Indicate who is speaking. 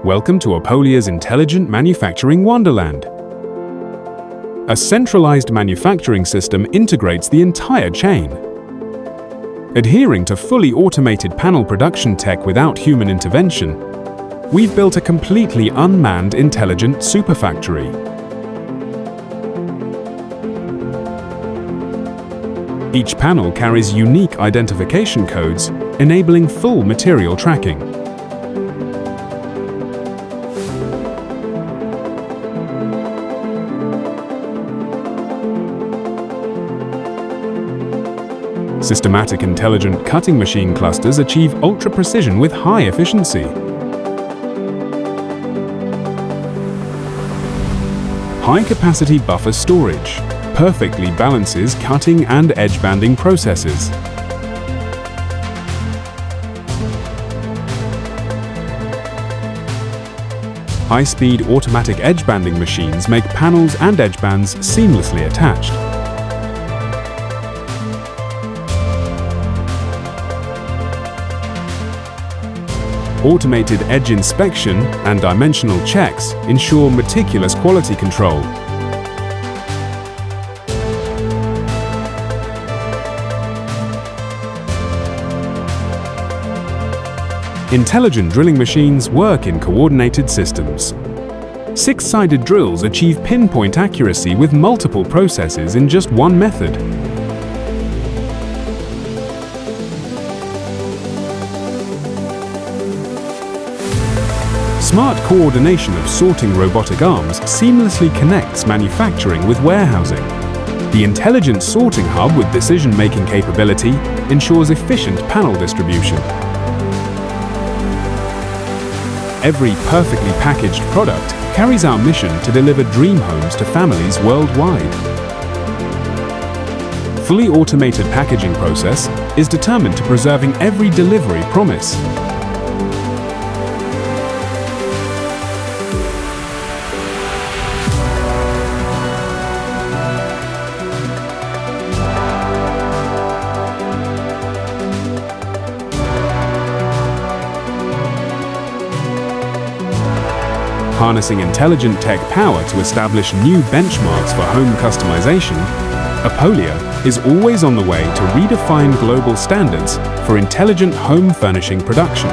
Speaker 1: Welcome to Oppolia's intelligent manufacturing wonderland. A centralized manufacturing system integrates the entire chain. Adhering to fully automated panel production tech without human intervention, we've built a completely unmanned intelligent superfactory. Each panel carries unique identification codes, enabling full material tracking. Systematic intelligent cutting machine clusters achieve ultra-precision with high efficiency. High-capacity buffer storage perfectly balances cutting and edge banding processes. High-speed automatic edge banding machines make panels and edge bands seamlessly attached. Automated edge inspection and dimensional checks ensure meticulous quality control. Intelligent drilling machines work in coordinated systems. Six-sided drills achieve pinpoint accuracy with multiple processes in just one method. Smart coordination of sorting robotic arms seamlessly connects manufacturing with warehousing. The intelligent sorting hub with decision-making capability ensures efficient panel distribution. Every perfectly packaged product carries our mission to deliver dream homes to families worldwide. Fully automated packaging process is determined to preserving every delivery promise. Harnessing intelligent tech power to establish new benchmarks for home customization, Oppolia is always on the way to redefine global standards for intelligent home furnishing production.